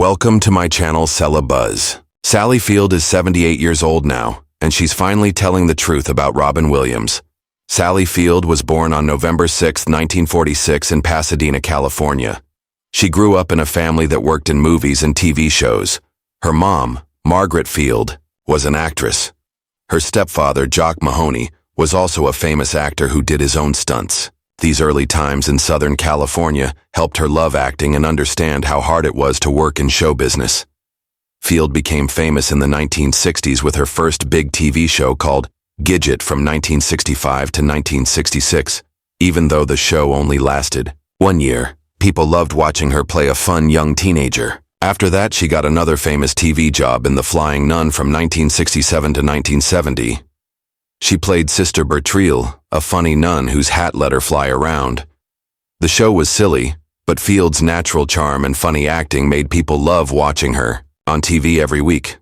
Welcome to my channel, Sella Buzz. Sally Field is 78 years old now, and she's finally telling the truth about Robin Williams. Sally Field was born on November 6, 1946 in Pasadena, California. She grew up in a family that worked in movies and TV shows. Her mom, Margaret Field, was an actress. Her stepfather, Jock Mahoney, was also a famous actor who did his own stunts. These early times in Southern California helped her love acting and understand how hard it was to work in show business. Field became famous in the 1960s with her first big TV show called Gidget from 1965 to 1966. Even though the show only lasted 1 year, people loved watching her play a fun young teenager. After that, she got another famous TV job in The Flying Nun from 1967 to 1970. She played Sister Bertrille, a funny nun whose hat let her fly around. The show was silly, but Field's natural charm and funny acting made people love watching her on TV every week.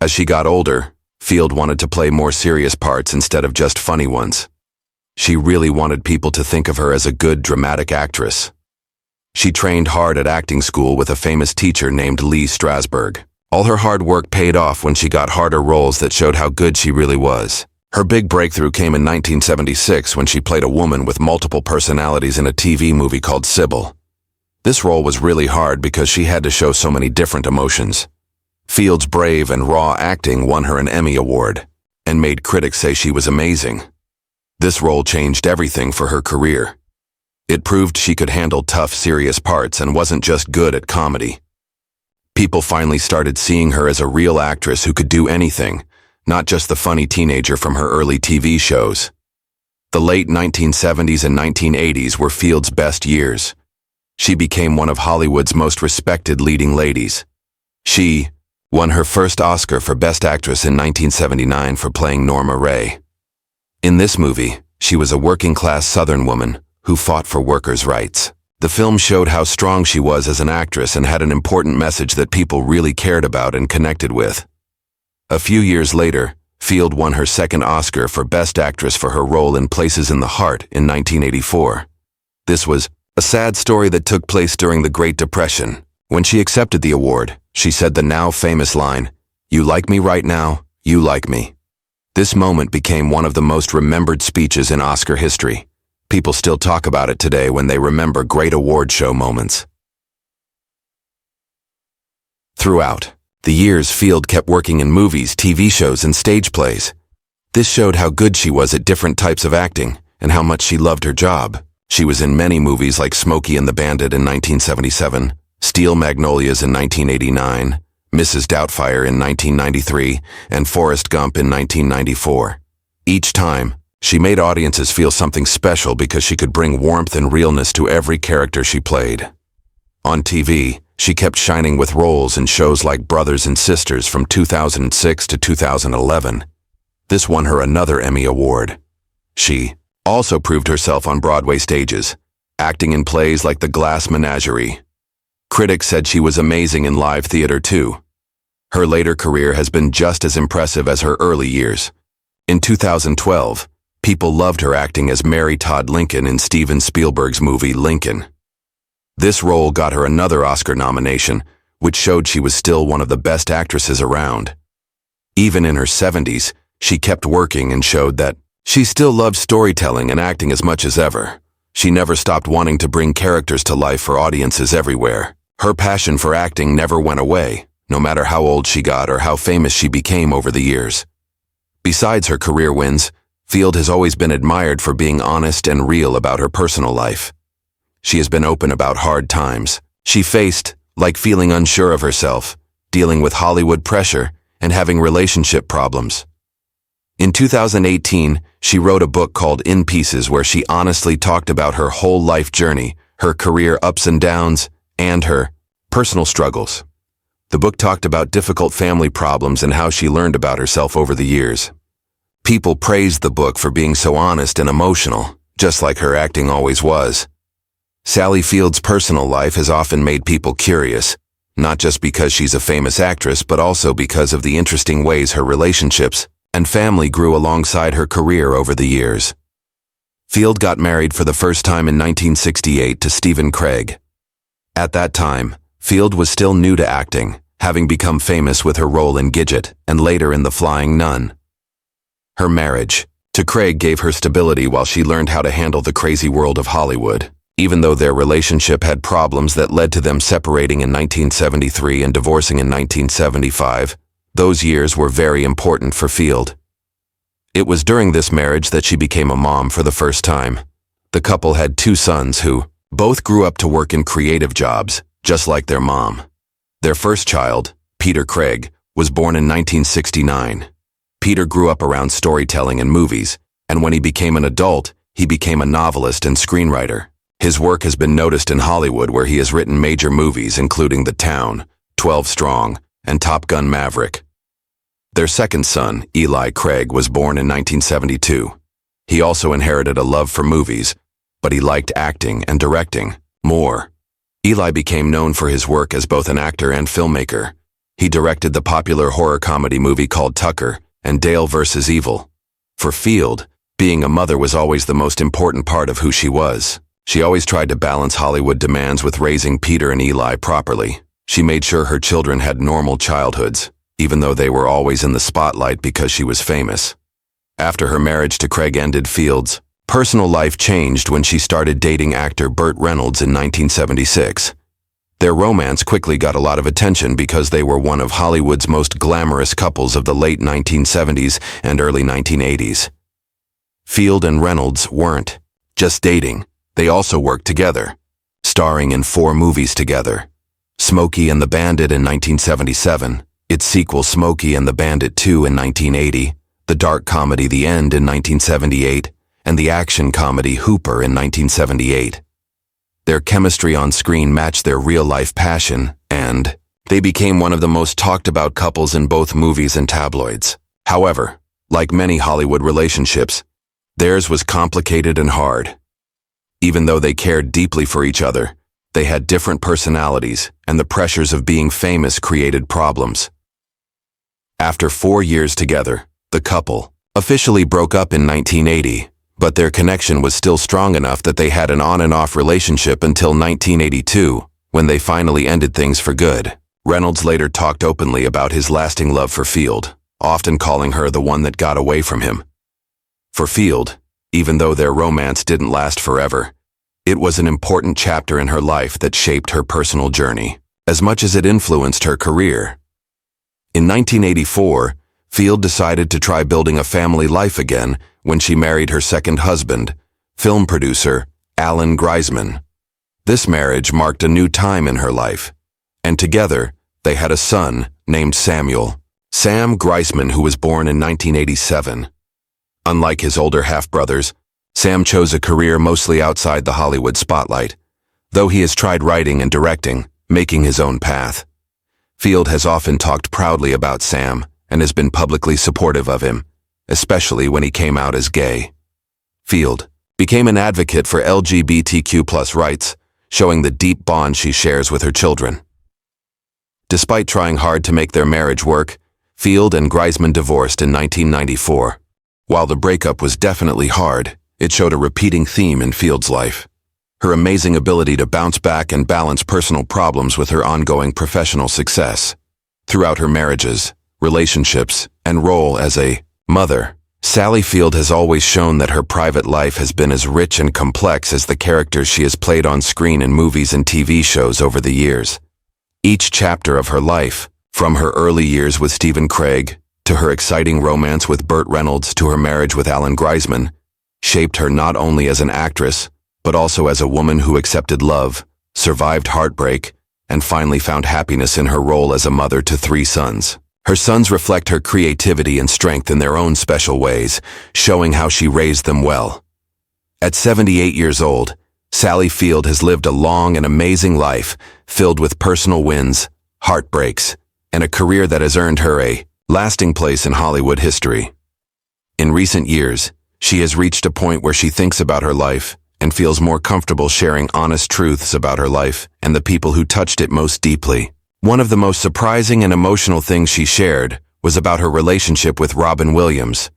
As she got older, Field wanted to play more serious parts instead of just funny ones. She really wanted people to think of her as a good dramatic actress. She trained hard at acting school with a famous teacher named Lee Strasberg. All her hard work paid off when she got harder roles that showed how good she really was. Her big breakthrough came in 1976 when she played a woman with multiple personalities in a TV movie called Sybil. This role was really hard because she had to show so many different emotions. Field's brave and raw acting won her an Emmy Award and made critics say she was amazing. This role changed everything for her career. It proved she could handle tough, serious parts and wasn't just good at comedy. People finally started seeing her as a real actress who could do anything, not just the funny teenager from her early TV shows. The late 1970s and 1980s were Field's best years. She became one of Hollywood's most respected leading ladies. She won her first Oscar for Best Actress in 1979 for playing Norma Ray. In this movie, she was a working-class Southern woman who fought for workers' rights. The film showed how strong she was as an actress and had an important message that people really cared about and connected with. A few years later, Field won her second Oscar for Best Actress for her role in Places in the Heart in 1984. This was a sad story that took place during the Great Depression. When she accepted the award, she said the now famous line, "You like me right now, you like me." This moment became one of the most remembered speeches in Oscar history. People still talk about it today when they remember great award show moments. Throughout the years, Field kept working in movies, TV shows, and stage plays. This showed how good she was at different types of acting and how much she loved her job. She was in many movies like Smokey and the Bandit in 1977, Steel Magnolias in 1989, Mrs. Doubtfire in 1993, and Forrest Gump in 1994. Each time, she made audiences feel something special because she could bring warmth and realness to every character she played. On TV, she kept shining with roles in shows like Brothers and Sisters from 2006 to 2011. This won her another Emmy Award. She also proved herself on Broadway stages, acting in plays like The Glass Menagerie. Critics said she was amazing in live theater too. Her later career has been just as impressive as her early years. In 2012, people loved her acting as Mary Todd Lincoln in Steven Spielberg's movie Lincoln. This role got her another Oscar nomination, which showed she was still one of the best actresses around. Even in her 70s, she kept working and showed that she still loved storytelling and acting as much as ever. She never stopped wanting to bring characters to life for audiences everywhere. Her passion for acting never went away, no matter how old she got or how famous she became over the years. Besides her career wins, Field has always been admired for being honest and real about her personal life. She has been open about hard times she faced, like feeling unsure of herself, dealing with Hollywood pressure, and having relationship problems. In 2018, she wrote a book called In Pieces where she honestly talked about her whole life journey, her career ups and downs, and her personal struggles. The book talked about difficult family problems and how she learned about herself over the years. People praised the book for being so honest and emotional, just like her acting always was. Sally Field's personal life has often made people curious, not just because she's a famous actress, but also because of the interesting ways her relationships and family grew alongside her career over the years. Field got married for the first time in 1968 to Stephen Craig. At that time, Field was still new to acting, having become famous with her role in Gidget and later in The Flying Nun. Her marriage to Craig gave her stability while she learned how to handle the crazy world of Hollywood. Even though their relationship had problems that led to them separating in 1973 and divorcing in 1975, those years were very important for Field. It was during this marriage that she became a mom for the first time. The couple had 2 sons who both grew up to work in creative jobs, just like their mom. Their first child, Peter Craig, was born in 1969. Peter grew up around storytelling and movies, and when he became an adult, he became a novelist and screenwriter. His work has been noticed in Hollywood, where he has written major movies including The Town, 12 Strong, and Top Gun: Maverick. Their second son, Eli Craig, was born in 1972. He also inherited a love for movies, but he liked acting and directing more. Eli became known for his work as both an actor and filmmaker. He directed the popular horror comedy movie called Tucker and Dale vs. Evil. For Field, being a mother was always the most important part of who she was. She always tried to balance Hollywood demands with raising Peter and Eli properly. She made sure her children had normal childhoods, even though they were always in the spotlight because she was famous. After her marriage to Craig ended, Field's personal life changed when she started dating actor Burt Reynolds in 1976. Their romance quickly got a lot of attention because they were one of Hollywood's most glamorous couples of the late 1970s and early 1980s. Field and Reynolds weren't just dating. They also worked together, starring in 4 movies together: Smokey and the Bandit in 1977, its sequel Smokey and the Bandit 2 in 1980, the dark comedy The End in 1978, and the action comedy Hooper in 1978. Their chemistry on screen matched their real-life passion, and they became one of the most talked-about couples in both movies and tabloids. However, like many Hollywood relationships, theirs was complicated and hard. Even though they cared deeply for each other, they had different personalities, and the pressures of being famous created problems. After 4 years together, the couple officially broke up in 1980, but their connection was still strong enough that they had an on-and-off relationship until 1982, when they finally ended things for good. Reynolds later talked openly about his lasting love for Field, often calling her the one that got away from him. For Field, even though their romance didn't last forever, it was an important chapter in her life that shaped her personal journey, as much as it influenced her career. In 1984, Field decided to try building a family life again when she married her second husband, film producer Alan Greisman. This marriage marked a new time in her life, and together they had a son named Samuel. Sam Greisman, who was born in 1987. Unlike his older half-brothers, Sam chose a career mostly outside the Hollywood spotlight, though he has tried writing and directing, making his own path. Field has often talked proudly about Sam and has been publicly supportive of him, especially when he came out as gay. Field became an advocate for LGBTQ+ rights, showing the deep bond she shares with her children. Despite trying hard to make their marriage work, Field and Greisman divorced in 1994. While the breakup was definitely hard, it showed a repeating theme in Field's life: her amazing ability to bounce back and balance personal problems with her ongoing professional success. Throughout her marriages, relationships, and role as a mother, Sally Field has always shown that her private life has been as rich and complex as the characters she has played on screen in movies and TV shows over the years. Each chapter of her life, from her early years with Stephen Craig, to her exciting romance with Burt Reynolds to her marriage with Alan Greisman, shaped her not only as an actress, but also as a woman who accepted love, survived heartbreak, and finally found happiness in her role as a mother to 3 sons. Her sons reflect her creativity and strength in their own special ways, showing how she raised them well. At 78 years old, Sally Field has lived a long and amazing life filled with personal wins, heartbreaks, and a career that has earned her a lasting place in Hollywood history. In recent years, she has reached a point where she thinks about her life and feels more comfortable sharing honest truths about her life and the people who touched it most deeply. One of the most surprising and emotional things she shared was about her relationship with Robin Williams.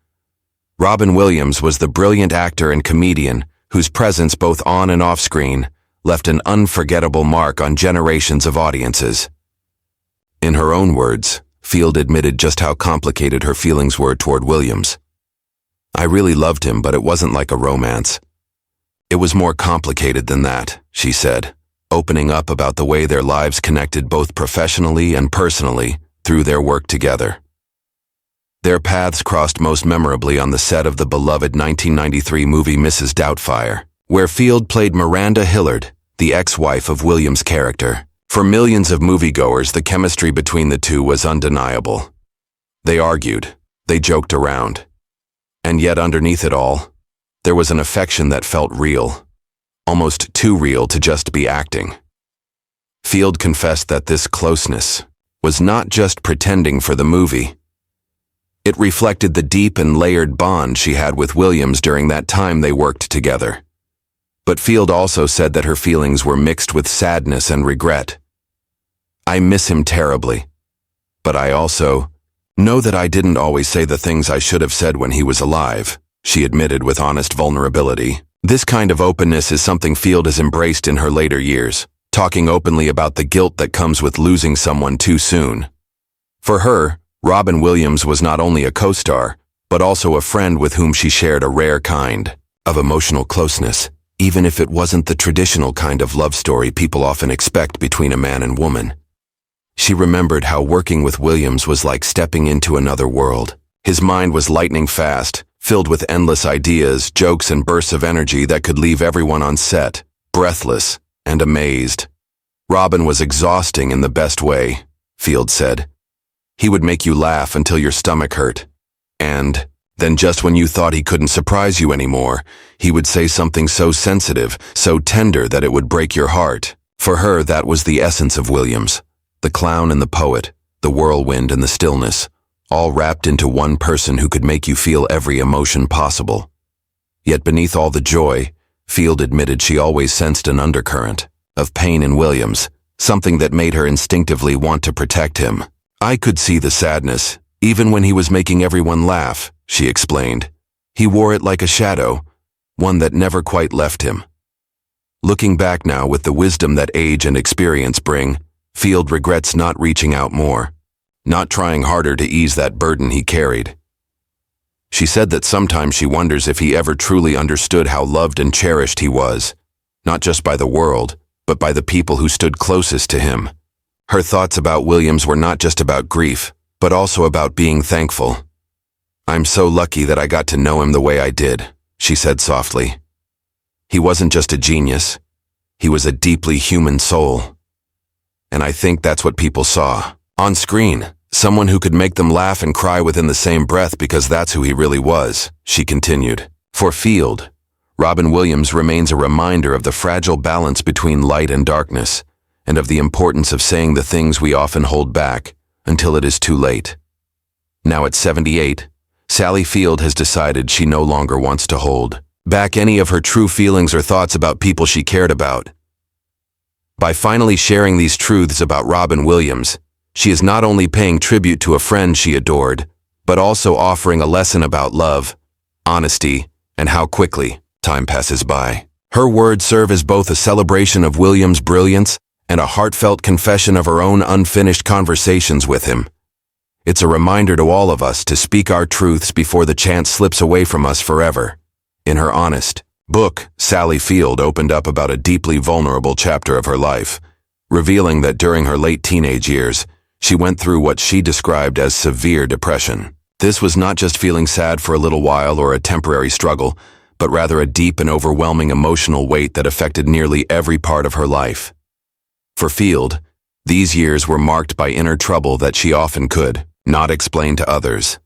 Robin Williams was the brilliant actor and comedian whose presence both on and off screen left an unforgettable mark on generations of audiences. In her own words, Field admitted just how complicated her feelings were toward Williams. "I really loved him, but it wasn't like a romance. It was more complicated than that," she said, opening up about the way their lives connected both professionally and personally through their work together. Their paths crossed most memorably on the set of the beloved 1993 movie Mrs. Doubtfire, where Field played Miranda Hillard, the ex-wife of Williams' character. For millions of moviegoers, the chemistry between the two was undeniable. They argued, they joked around. And yet underneath it all, there was an affection that felt real, almost too real to just be acting. Field confessed that this closeness was not just pretending for the movie. It reflected the deep and layered bond she had with Williams during that time they worked together. But Field also said that her feelings were mixed with sadness and regret. "I miss him terribly, but I also know that I didn't always say the things I should have said when he was alive," she admitted with honest vulnerability. This kind of openness is something Field has embraced in her later years, talking openly about the guilt that comes with losing someone too soon. For her, Robin Williams was not only a co-star, but also a friend with whom she shared a rare kind of emotional closeness, even if it wasn't the traditional kind of love story people often expect between a man and woman. She remembered how working with Williams was like stepping into another world. His mind was lightning fast, filled with endless ideas, jokes, and bursts of energy that could leave everyone on set, breathless and amazed. Robin was exhausting in the best way, Field said. He would make you laugh until your stomach hurt. And then just when you thought he couldn't surprise you anymore, he would say something so sensitive, so tender that it would break your heart. For her, that was the essence of Williams. The clown and the poet, the whirlwind and the stillness, all wrapped into one person who could make you feel every emotion possible. Yet beneath all the joy, Field admitted she always sensed an undercurrent of pain in Williams, something that made her instinctively want to protect him. "I could see the sadness, even when he was making everyone laugh," she explained. "He wore it like a shadow, one that never quite left him." Looking back now with the wisdom that age and experience bring, Field regrets not reaching out more, not trying harder to ease that burden he carried. She said that sometimes she wonders if he ever truly understood how loved and cherished he was, not just by the world, but by the people who stood closest to him. Her thoughts about Williams were not just about grief, but also about being thankful. "I'm so lucky that I got to know him the way I did," she said softly. "He wasn't just a genius. He was a deeply human soul. And I think that's what people saw on screen, someone who could make them laugh and cry within the same breath because that's who he really was," she continued. For Field, Robin Williams remains a reminder of the fragile balance between light and darkness, and of the importance of saying the things we often hold back until it is too late. Now at 78, Sally Field has decided she no longer wants to hold back any of her true feelings or thoughts about people she cared about. By finally sharing these truths about Robin Williams, she is not only paying tribute to a friend she adored, but also offering a lesson about love, honesty, and how quickly time passes by. Her words serve as both a celebration of Williams' brilliance and a heartfelt confession of her own unfinished conversations with him. It's a reminder to all of us to speak our truths before the chance slips away from us forever. In her honest book, Sally Field opened up about a deeply vulnerable chapter of her life, revealing that during her late teenage years, she went through what she described as severe depression. This was not just feeling sad for a little while or a temporary struggle, but rather a deep and overwhelming emotional weight that affected nearly every part of her life. For Field, these years were marked by inner trouble that she often could not explain to others.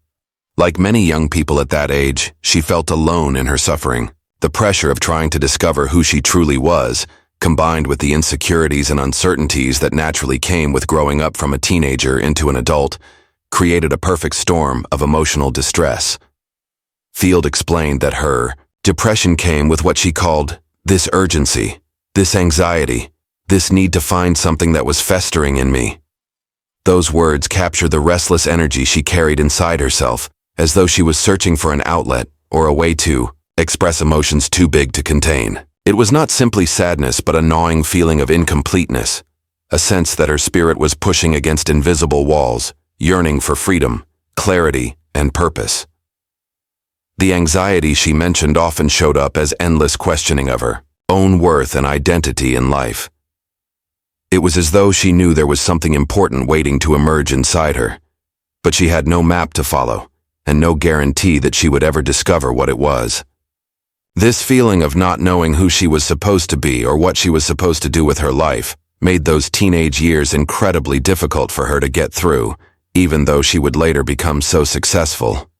Like many young people at that age, she felt alone in her suffering. The pressure of trying to discover who she truly was, combined with the insecurities and uncertainties that naturally came with growing up from a teenager into an adult, created a perfect storm of emotional distress. Field explained that her depression came with what she called this urgency, this anxiety, this need to find something that was festering in me. Those words capture the restless energy she carried inside herself, as though she was searching for an outlet or a way to express emotions too big to contain. It was not simply sadness, but a gnawing feeling of incompleteness, a sense that her spirit was pushing against invisible walls, yearning for freedom, clarity, and purpose. The anxiety she mentioned often showed up as endless questioning of her own worth and identity in life. It was as though she knew there was something important waiting to emerge inside her, but she had no map to follow, and no guarantee that she would ever discover what it was. This feeling of not knowing who she was supposed to be or what she was supposed to do with her life made those teenage years incredibly difficult for her to get through, even though she would later become so successful.